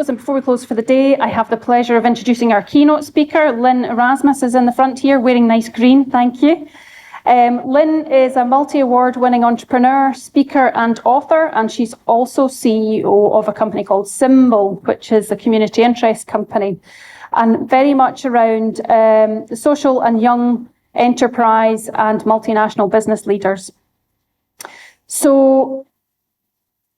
close, and before we close for the day, I have the pleasure of introducing our keynote speaker. Lynn Erasmus is in the front here, wearing nice green, thank you. Lynn is a multi-award winning entrepreneur, speaker and author, and she's also CEO of a company called Symbol, which is a community interest company, and very much around social and young enterprise and multinational business leaders. So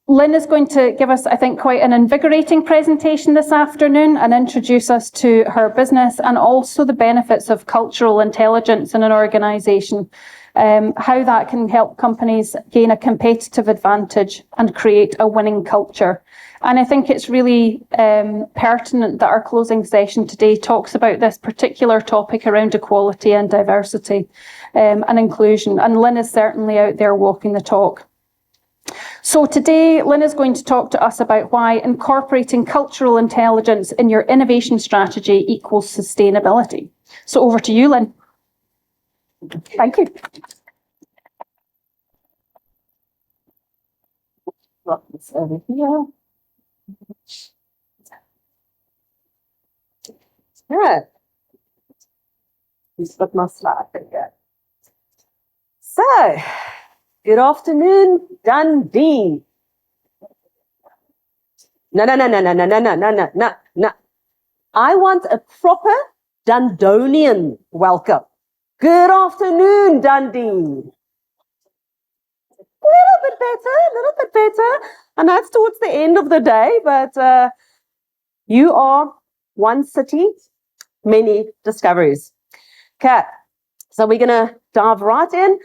Lynn is going to give us, I think, quite an invigorating presentation this afternoon and introduce us to her business and also the benefits of cultural intelligence in an organisation, how that can help companies gain a competitive advantage and create a winning culture. And I think it's really pertinent that our closing session today talks about this particular topic around equality and diversity and inclusion. And Lynn is certainly out there walking the talk. So today, Lynn is going to talk to us about why incorporating cultural intelligence in your innovation strategy equals sustainability. So over to you, Lynn. Thank you. All right. Just put my slide again. So, good afternoon, Dundee. No. I want a proper Dundonian welcome. Good afternoon, Dundee. A little bit better. I know it's towards the end of the day, but you are one city, many discoveries. Okay, so we're going to dive right in.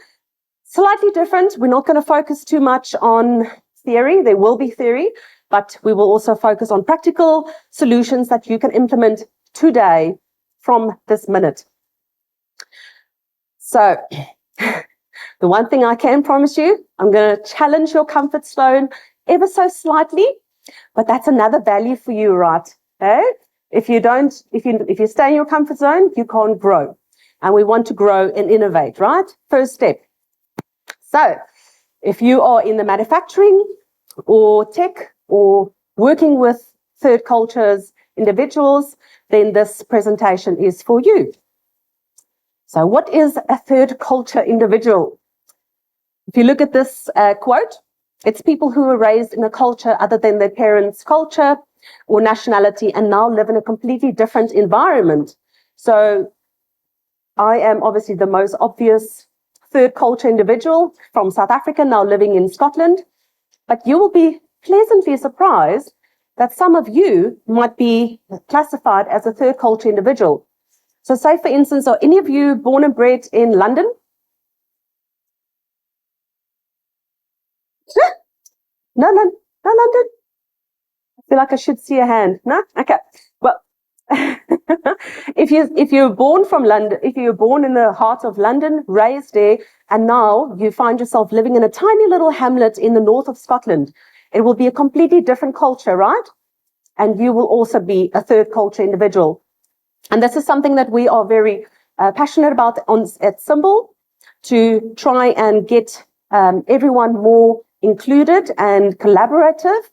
Slightly different. We're not going to focus too much on theory. There will be theory, but we will also focus on practical solutions that you can implement today from this minute. So the one thing I can promise you, I'm going to challenge your comfort zone ever so slightly, but that's another value for you, right? Okay? If you stay in your comfort zone, you can't grow. And we want to grow and innovate, right? First step. So if you are in the manufacturing or tech or working with third cultures, individuals, then this presentation is for you. So what is a third culture individual? If you look at this quote, it's people who were raised in a culture other than their parents' culture or nationality and now live in a completely different environment. So I am obviously the most obvious third culture individual from South Africa, now living in Scotland. But you will be pleasantly surprised that some of you might be classified as a third culture individual. So say, for instance, are any of you born and bred in London? No, London. I feel like I should see a hand. No? Okay. Well, if you're born from London, if you're born in the heart of London, raised there, and now you find yourself living in a tiny little hamlet in the north of Scotland, it will be a completely different culture, right? And you will also be a third culture individual. And this is something that we are very passionate about at Symbol, to try and get everyone more included and collaborative,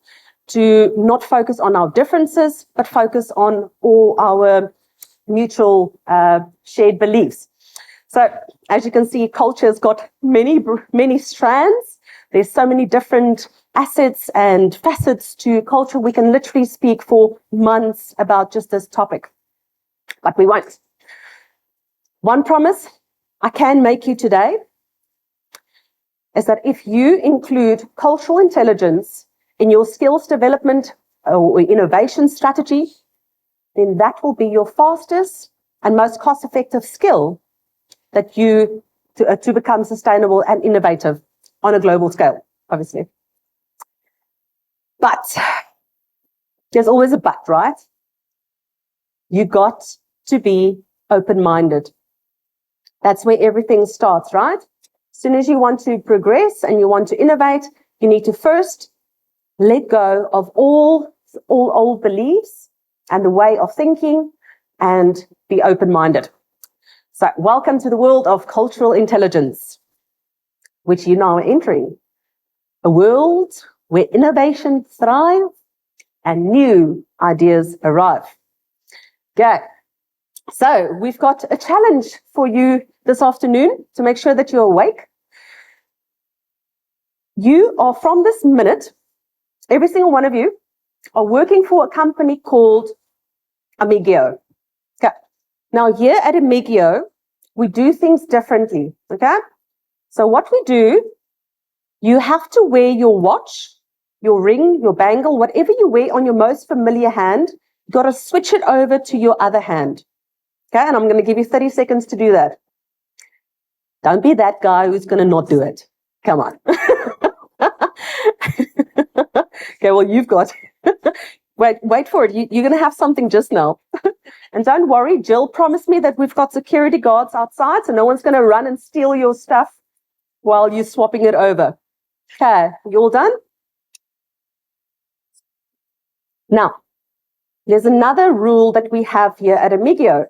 to not focus on our differences, but focus on all our mutual shared beliefs. So as you can see, culture's got many strands. There's so many different assets and facets to culture. We can literally speak for months about just this topic, but we won't. One promise I can make you today is that if you include cultural intelligence in your skills development or innovation strategy, then that will be your fastest and most cost-effective skill that you to become sustainable and innovative on a global scale, obviously. But there's always a but, right? You got to be open-minded. That's where everything starts, right? As soon as you want to progress and you want to innovate, you need to first let go of all old beliefs and the way of thinking and be open-minded. So welcome to the world of cultural intelligence, which you now are entering. A world where innovation thrives and new ideas arrive. Okay, so we've got a challenge for you this afternoon to make sure that you're awake. You are, from this minute, every single one of you are working for a company called Amigio. Okay. Now here at Amigio, we do things differently. Okay. So what we do, you have to wear your watch, your ring, your bangle, whatever you wear on your most familiar hand, you've got to switch it over to your other hand. Okay. And I'm going to give you 30 seconds to do that. Don't be that guy who's going to not do it. Come on. Okay, well, you've got... Wait for it. You're going to have something just now. And don't worry, Jill promised me that we've got security guards outside, so no one's going to run and steal your stuff while you're swapping it over. Okay, you all done? Now, there's another rule that we have here at Amigio.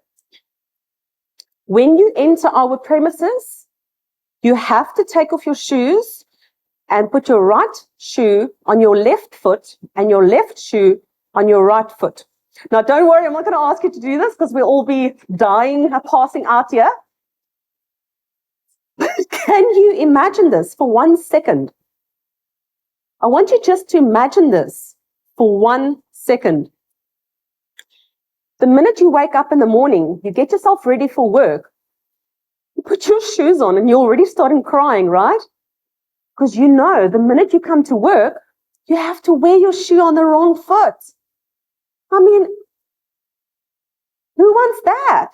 When you enter our premises, you have to take off your shoes and put your right shoe on your left foot and your left shoe on your right foot. Now, don't worry, I'm not going to ask you to do this because we'll all be dying, passing out here. Can you imagine this for 1 second? I want you just to imagine this for 1 second. The minute you wake up in the morning, you get yourself ready for work, you put your shoes on and you're already starting crying, right? Because you know the minute you come to work, you have to wear your shoe on the wrong foot. I mean, who wants that?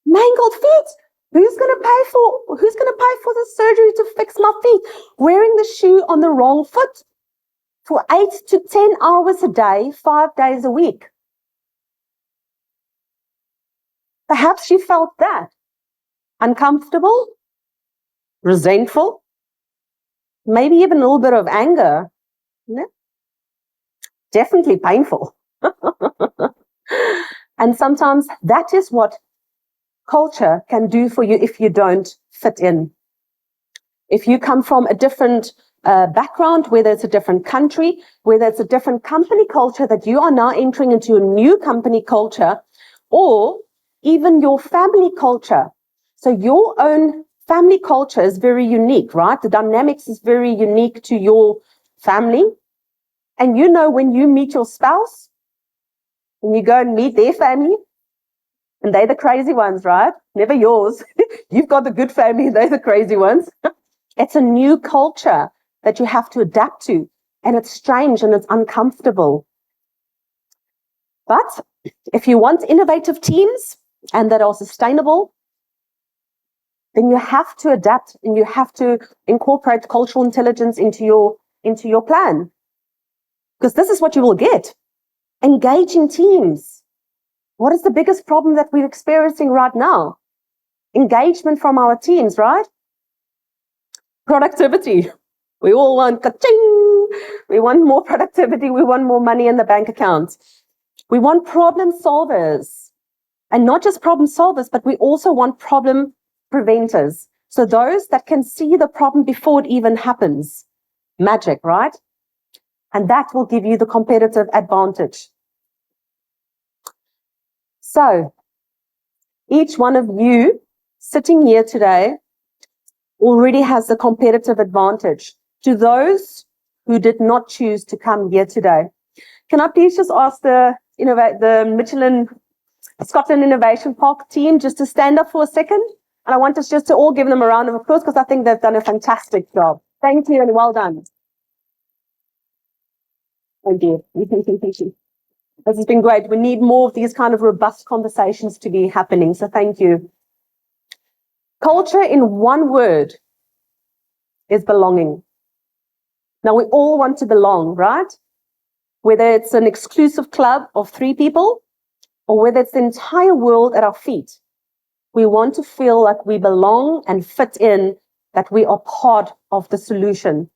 Mangled feet. Who's going to pay for the surgery to fix my feet? Wearing the shoe on the wrong foot for 8 to 10 hours a day, 5 days a week. Perhaps you felt that. Uncomfortable, resentful, maybe even a little bit of anger. No? Definitely painful. And sometimes that is what culture can do for you if you don't fit in. If you come from a different background, whether it's a different country, whether it's a different company culture that you are now entering into a new company culture, or even your family culture. So your own family culture is very unique, right? The dynamics is very unique to your family. And you know, when you meet your spouse, and you go and meet their family, and they're the crazy ones, right? Never yours. You've got the good family, they're the crazy ones. It's a new culture that you have to adapt to, and it's strange and it's uncomfortable. But if you want innovative teams and that are sustainable, then you have to adapt and you have to incorporate cultural intelligence into your plan. Because this is what you will get. Engaging teams. What is the biggest problem that we're experiencing right now? Engagement from our teams, right? Productivity. We all want ka-ching. We want more productivity. We want more money in the bank account. We want problem solvers. And not just problem solvers, but we also want problem preventers. So those that can see the problem before it even happens. Magic, right? And that will give you the competitive advantage. So, each one of you sitting here today already has a competitive advantage to those who did not choose to come here today. Can I please just ask the Michelin Scotland Innovation Park team just to stand up for a second? And I want us just to all give them a round of applause because I think they've done a fantastic job. Thank you and well done. Thank you. This has been great. We need more of these kind of robust conversations to be happening. So thank you. Culture in one word is belonging. Now we all want to belong, right? Whether it's an exclusive club of 3 people or whether it's the entire world at our feet. We want to feel like we belong and fit in, that we are part of the solution.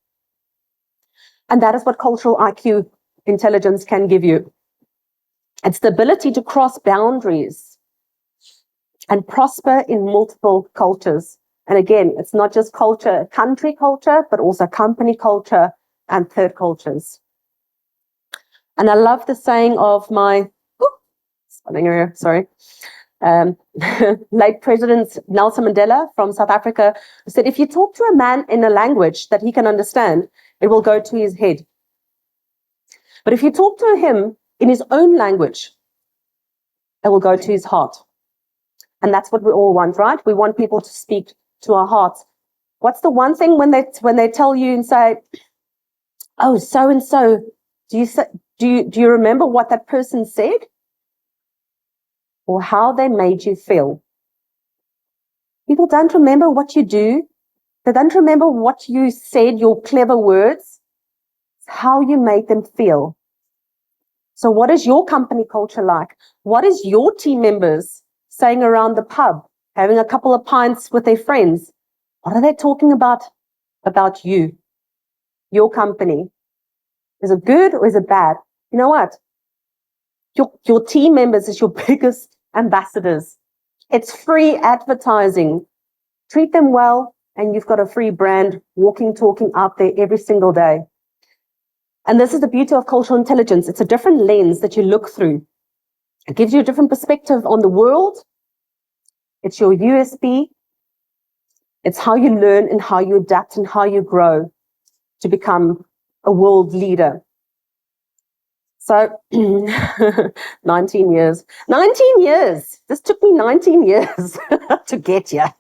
And that is what cultural IQ intelligence can give you. It's the ability to cross boundaries and prosper in multiple cultures. And again, it's not just culture, country culture, but also company culture and third cultures. And I love the saying of my, late President Nelson Mandela from South Africa, who said, if you talk to a man in a language that he can understand, it will go to his head. But if you talk to him in his own language, it will go to his heart. And that's what we all want, right? We want people to speak to our hearts. What's the one thing when they tell you and say, oh, so and so, do you remember what that person said? Or how they made you feel? People don't remember what you do. They don't remember what you said, your clever words. It's how you made them feel. So what is your company culture like? What is your team members saying around the pub, having a couple of pints with their friends? What are they talking about you, your company? Is it good or is it bad? You know what? Your team members is your biggest ambassadors. It's free advertising. Treat them well, and you've got a free brand walking, talking out there every single day. And this is the beauty of cultural intelligence. It's a different lens that you look through. It gives you a different perspective on the world. It's your USP. It's how you learn and how you adapt and how you grow to become a world leader. So 19 years. 19 years. This took me 19 years to get here.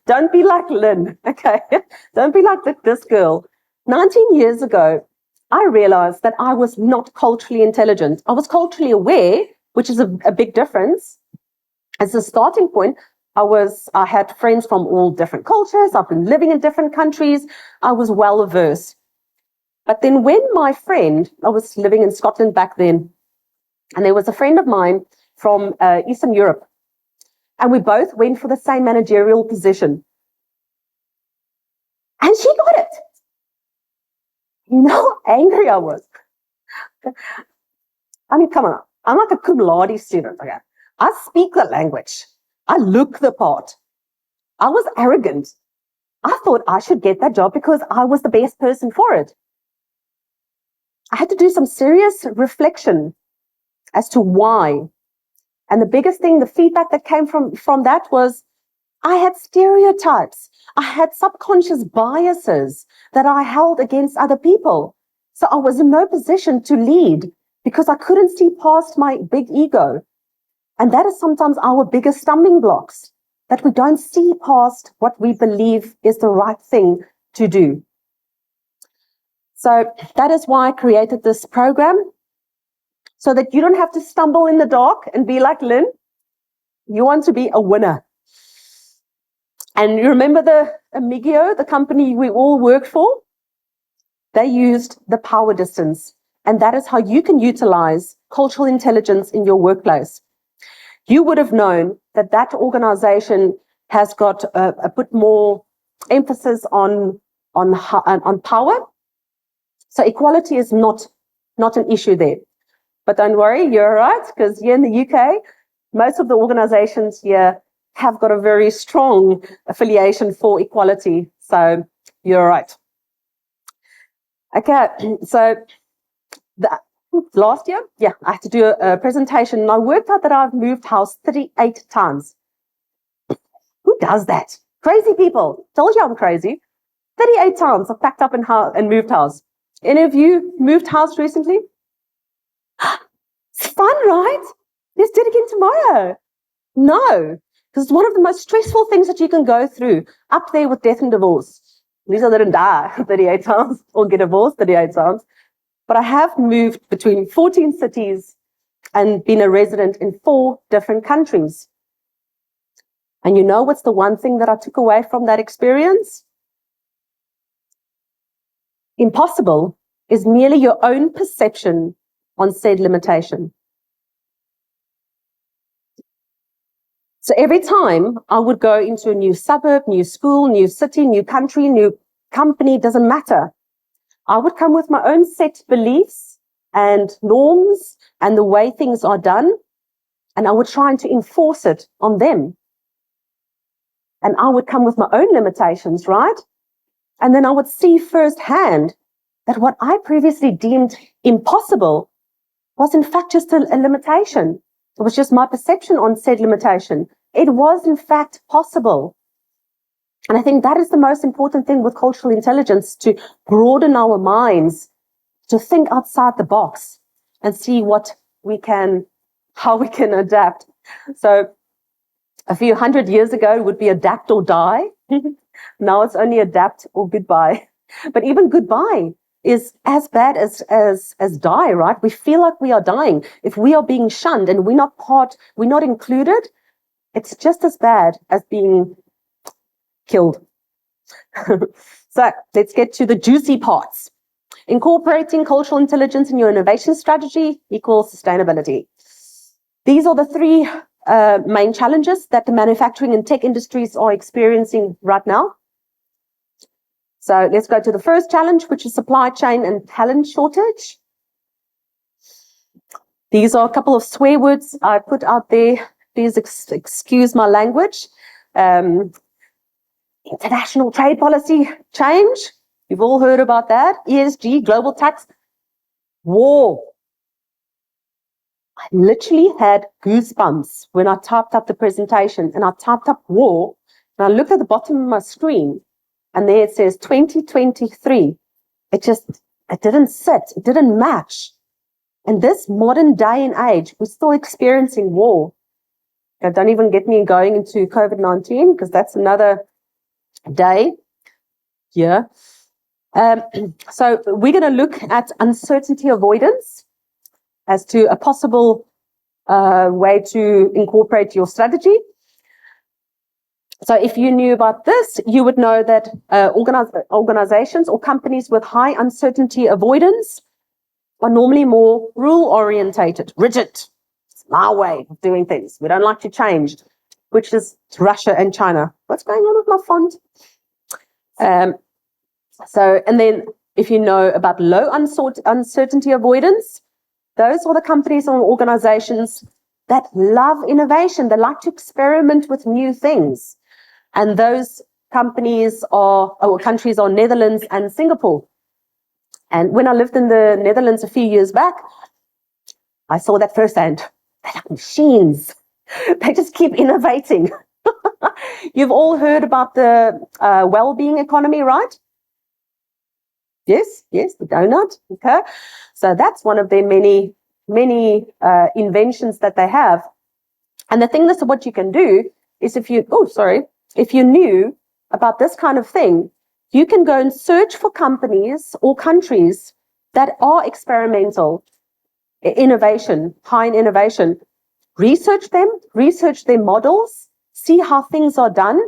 Don't be like Lynn, okay? Don't be like this girl. 19 years ago, I realized that I was not culturally intelligent. I was culturally aware, which is a big difference. As a starting point, I had friends from all different cultures. I've been living in different countries. I was well versed. But then when I was living in Scotland back then, and there was a friend of mine from Eastern Europe, and we both went for the same managerial position. And she got it. You know how angry I was. I mean, come on. I'm like a cum laude student. Okay? I speak the language. I look the part. I was arrogant. I thought I should get that job because I was the best person for it. I had to do some serious reflection as to why. And the biggest thing, the feedback that came from that was I had stereotypes. I had subconscious biases that I held against other people. So I was in no position to lead because I couldn't see past my big ego. And that is sometimes our biggest stumbling blocks, that we don't see past what we believe is the right thing to do. So that is why I created this program, so that you don't have to stumble in the dark and be like Lynn. You want to be a winner. And you remember the Amigio, the company we all worked for? They used the power distance. And that is how you can utilize cultural intelligence in your workplace. You would have known that that organization has got a bit more emphasis on power. So equality is not an issue there. But don't worry, you're right, because here in the UK, most of the organizations here have got a very strong affiliation for equality. So you're right. Okay, so last year, I had to do a presentation, and I worked out that I've moved house 38 times. Who does that? Crazy people. Told you I'm crazy. 38 times I've packed up and moved house. Any of you moved house recently? It's fun, right? Let's do it again tomorrow. No, because it's one of the most stressful things that you can go through, up there with death and divorce. At least I didn't die 38 times or get divorced 38 times. But I have moved between 14 cities and been a resident in 4 different countries. And you know what's the one thing that I took away from that experience? Impossible is merely your own perception on said limitation. So every time I would go into a new suburb, new school, new city, new country, new company, doesn't matter. I would come with my own set beliefs and norms and the way things are done, and I would try to enforce it on them. And I would come with my own limitations, right? And then I would see firsthand that what I previously deemed impossible was in fact just a limitation. It was just my perception on said limitation. It was in fact possible. And I think that is the most important thing with cultural intelligence, to broaden our minds, to think outside the box and see how we can adapt. So a few hundred years ago, it would be adapt or die. Now it's only adapt or goodbye. But even goodbye is as bad as die, right? We feel like we are dying. If we are being shunned and we're not included, it's just as bad as being killed. So let's get to the juicy parts. Incorporating cultural intelligence in your innovation strategy equals sustainability. These are the three main challenges that the manufacturing and tech industries are experiencing right now. So let's go to the first challenge, which is supply chain and talent shortage. These are a couple of swear words I put out there. Please excuse my language. International trade policy change. You've all heard about that. ESG, global tax, war. I literally had goosebumps when I typed up the presentation, and I typed up war, and I looked at the bottom of my screen, and there it says 2023. It didn't sit. It didn't match. In this modern day and age, we're still experiencing war. Now, don't even get me going into COVID-19, because that's another day. Yeah. So we're going to look at uncertainty avoidance as to a possible way to incorporate your strategy. So if you knew about this, you would know that organizations or companies with high uncertainty avoidance are normally more rule-orientated, rigid. It's my way of doing things. We don't like to change, which is Russia and China. What's going on with my font? And then if you know about low uncertainty avoidance, those are the companies or organizations that love innovation. They like to experiment with new things. And those countries are Netherlands and Singapore. And when I lived in the Netherlands a few years back, I saw that firsthand. They're like machines. They just keep innovating. You've all heard about the well-being economy, right? Yes, the donut. Okay. So that's one of their many inventions that they have. And the thing that's what you can do is if you knew about this kind of thing, you can go and search for companies or countries that are experimental innovation, high in innovation. Research them, research their models, see how things are done,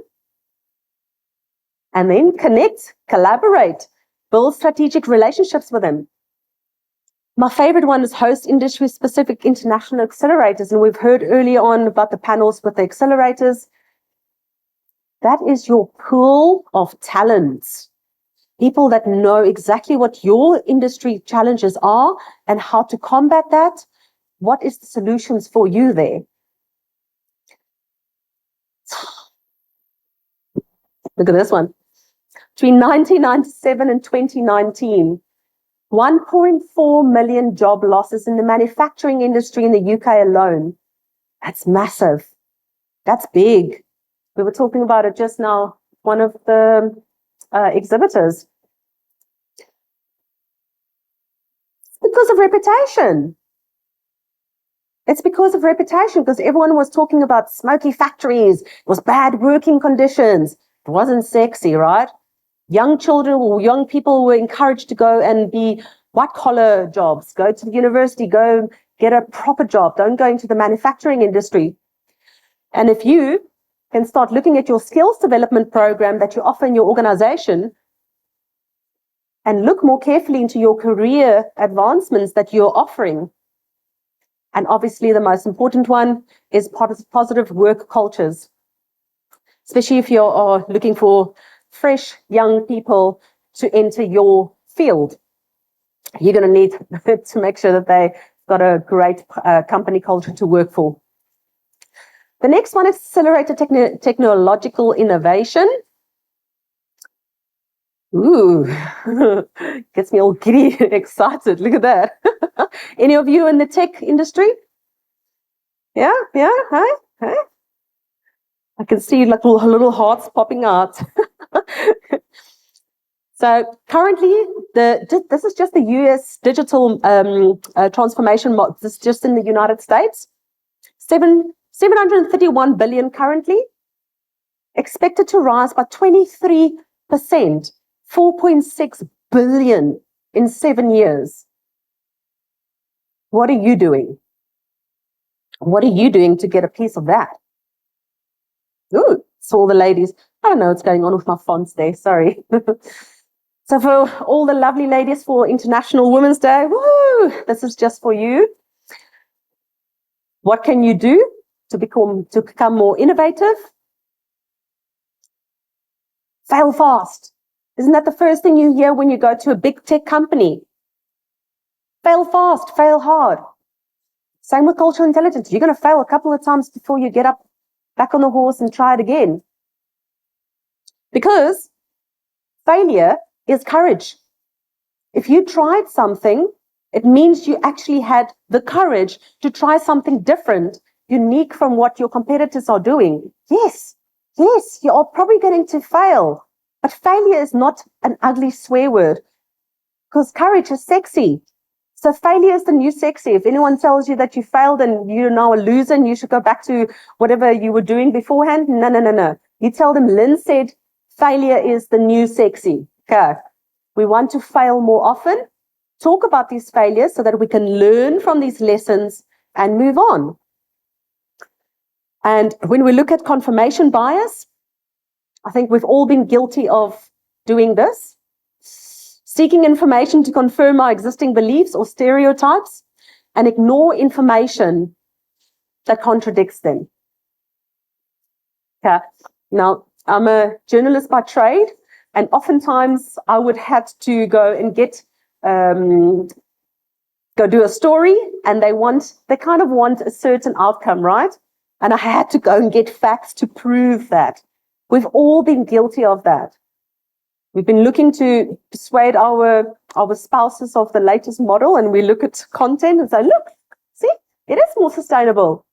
and then connect, collaborate, build strategic relationships with them. My favorite one is host industry-specific international accelerators, and we've heard earlier on about the panels with the accelerators. That is your pool of talents. People that know exactly what your industry challenges are and how to combat that. What is the solutions for you there? Look at this one. Between 1997 and 2019, 1.4 million job losses in the manufacturing industry in the UK alone. That's massive. That's big. We were talking about it just now, one of the exhibitors. Because of reputation. It's because of reputation, because everyone was talking about smoky factories. It was bad working conditions. It wasn't sexy, right? Young children or young people were encouraged to go and be white-collar jobs, go to the university, go get a proper job. Don't go into the manufacturing industry. And if you can start looking at your skills development program that you offer in your organization and look more carefully into your career advancements that you're offering. And obviously the most important one is positive work cultures, especially if you are looking for fresh young people to enter your field. You're going to need to make sure that they've got a great company culture to work for. The next one is accelerated technological innovation. Ooh, gets me all giddy excited. Look at that. Any of you in the tech industry? Yeah, hi. I can see like little hearts popping out. So currently, this is just the US digital transformation. This is just in the United States. 731 billion currently, expected to rise by 23%, 4.6 billion in 7 years. What are you doing? What are you doing to get a piece of that? Ooh, it's all the ladies. I don't know what's going on with my fonts there, sorry. So for all the lovely ladies for International Women's Day, woo, this is just for you. What can you do to become more innovative? Fail fast. Isn't that the first thing you hear when you go to a big tech company? Fail fast, fail hard. Same with cultural intelligence. You're going to fail a couple of times before you get up back on the horse and try it again. Because failure is courage. If you tried something, it means you actually had the courage to try something different, unique from what your competitors are doing. Yes, you are probably going to fail, but failure is not an ugly swear word because courage is sexy. So failure is the new sexy. If anyone tells you that you failed and you're now a loser and you should go back to whatever you were doing beforehand, no. You tell them, Lynn said, failure is the new sexy. Okay. We want to fail more often, talk about these failures so that we can learn from these lessons and move on. And when we look at confirmation bias, I think we've all been guilty of doing this. Seeking information to confirm our existing beliefs or stereotypes and ignore information that contradicts them. Okay. Now, I'm a journalist by trade, and oftentimes I would have to go and go do a story, and they kind of want a certain outcome, right? And I had to go and get facts to prove that. We've all been guilty of that. We've been looking to persuade our spouses of the latest model, and we look at content and say, look, see, it is more sustainable.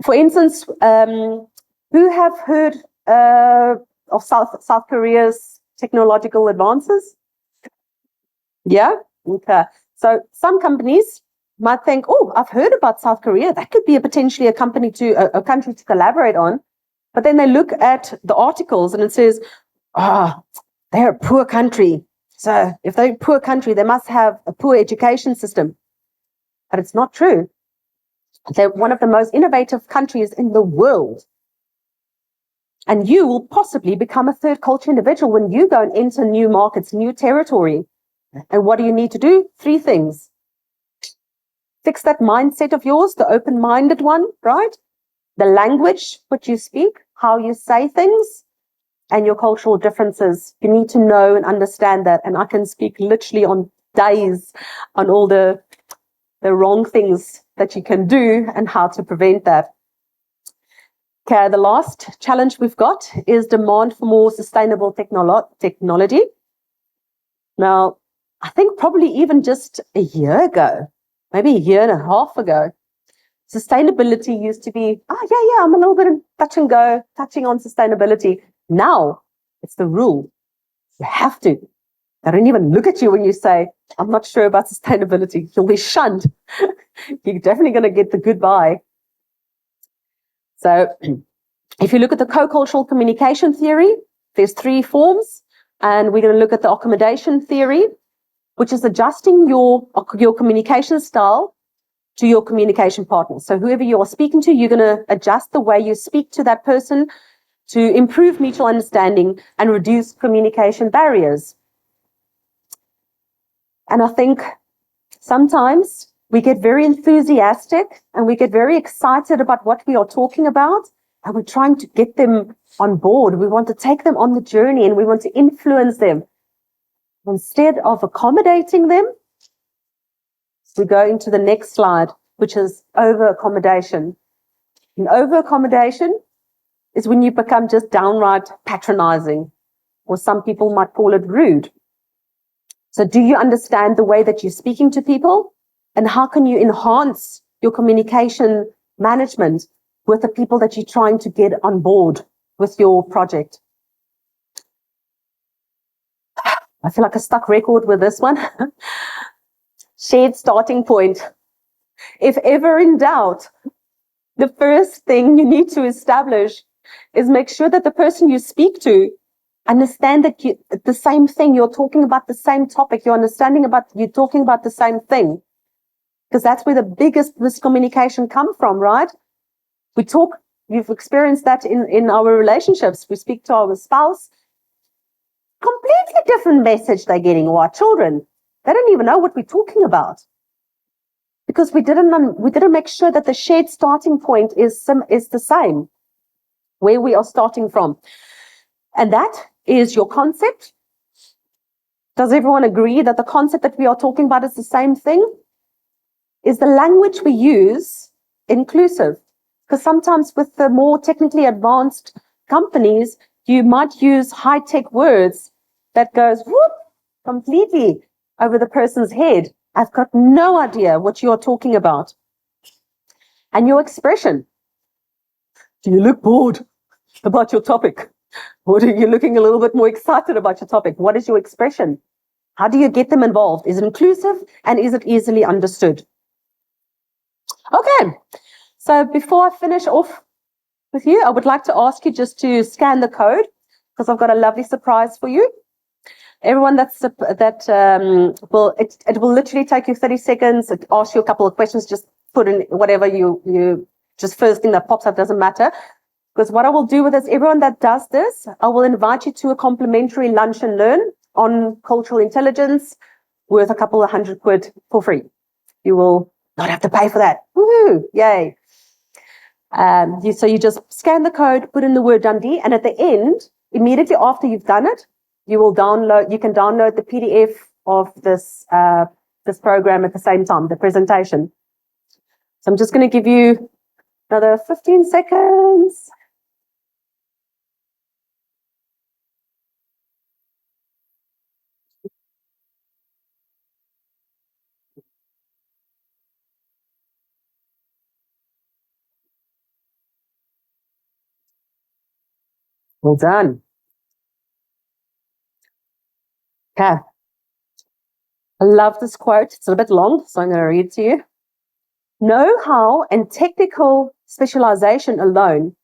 For instance, who have heard of South Korea's technological advances? Yeah? Okay. So some companies might think, oh, I've heard about South Korea. That could be potentially a country to collaborate on. But then they look at the articles and it says, they're a poor country. So if they're a poor country, they must have a poor education system. But it's not true. They're one of the most innovative countries in the world. And you will possibly become a third culture individual when you go and enter new markets, new territory. And what do you need to do? 3 things. Fix that mindset of yours, the open-minded one, right? The language, what you speak, how you say things, and your cultural differences. You need to know and understand that. And I can speak literally on days on all the wrong things that you can do and how to prevent that. Okay, the last challenge we've got is demand for more sustainable technology. Now, I think probably even just a year ago, maybe a year and a half ago, sustainability used to be, I'm a little bit touching on sustainability. Now, it's the rule. You have to. They don't even look at you when you say, I'm not sure about sustainability. You'll be shunned. You're definitely going to get the goodbye. So if you look at the co-cultural communication theory, there's 3 forms, and we're going to look at the accommodation theory, which is adjusting your communication style to your communication partner. So whoever you are speaking to, you're going to adjust the way you speak to that person to improve mutual understanding and reduce communication barriers. And I think sometimes we get very enthusiastic and we get very excited about what we are talking about, and we're trying to get them on board. We want to take them on the journey and we want to influence them. Instead of accommodating them, we go into the next slide, which is over-accommodation. And over-accommodation is when you become just downright patronizing. or some people might call it rude. So do you understand the way that you're speaking to people? And how can you enhance your communication management with the people that you're trying to get on board with your project? I feel like a stuck record with this one. Shared starting point. If ever in doubt, the first thing you need to establish is make sure that the person you speak to understand that the same thing, you're talking about the same topic, you're talking about the same thing. Because that's where the biggest miscommunication comes from, right? You've experienced that in our relationships. We speak to our spouse, completely different message they're getting, or our children. They don't even know what we're talking about. Because we didn't make sure that the shared starting point is the same, where we are starting from. And that is your concept. Does everyone agree that the concept that we are talking about is the same thing? Is the language we use inclusive? Because sometimes with the more technically advanced companies, you might use high-tech words that goes whoop, completely over the person's head. I've got no idea what you're talking about. And your expression. Do you look bored about your topic? Or are you looking a little bit more excited about your topic? What is your expression? How do you get them involved? Is it inclusive and is it easily understood? Okay, so before I finish off with you, I would like to ask you just to scan the code because I've got a lovely surprise for you. Everyone it will literally take you 30 seconds. It asks you a couple of questions. Just put in whatever you just first thing that pops up, doesn't matter. Because what I will do with this, everyone that does this, I will invite you to a complimentary lunch and learn on cultural intelligence worth a couple of £100 for free. You will not have to pay for that. Woohoo! Yay! So you just scan the code, put in the word Dundee, and at the end, immediately after you've done it, you can download the PDF of this program at the same time, the presentation. So I'm just going to give you another 15 seconds. Well done. Okay. I love this quote. It's a bit long, so I'm going to read it to you. Know-how and technical specialization alone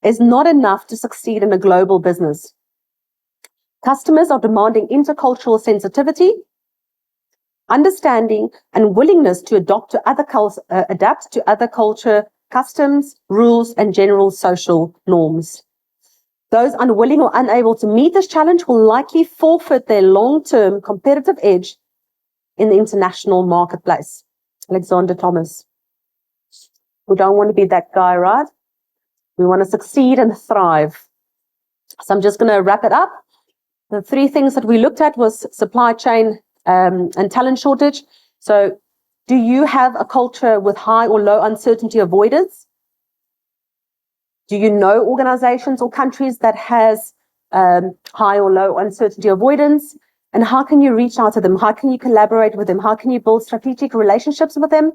is not enough to succeed in a global business. Customers are demanding intercultural sensitivity, understanding, and willingness to adapt to other culture, customs, rules, and general social norms. Those unwilling or unable to meet this challenge will likely forfeit their long-term competitive edge in the international marketplace. Alexander Thomas. We don't want to be that guy, right? We want to succeed and thrive. So I'm just going to wrap it up. The three things that we looked at was supply chain and talent shortage. So do you have a culture with high or low uncertainty avoidance? Do you know organizations or countries that has high or low uncertainty avoidance? And how can you reach out to them? How can you collaborate with them? How can you build strategic relationships with them?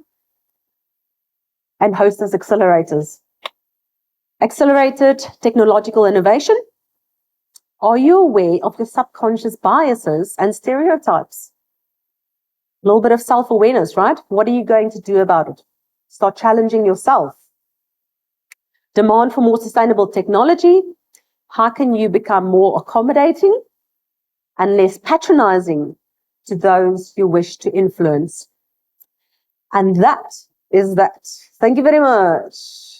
And host as accelerators. Accelerated technological innovation. Are you aware of your subconscious biases and stereotypes? A little bit of self-awareness, right? What are you going to do about it? Start challenging yourself. Demand for more sustainable technology. How can you become more accommodating and less patronizing to those you wish to influence? And that is that. Thank you very much.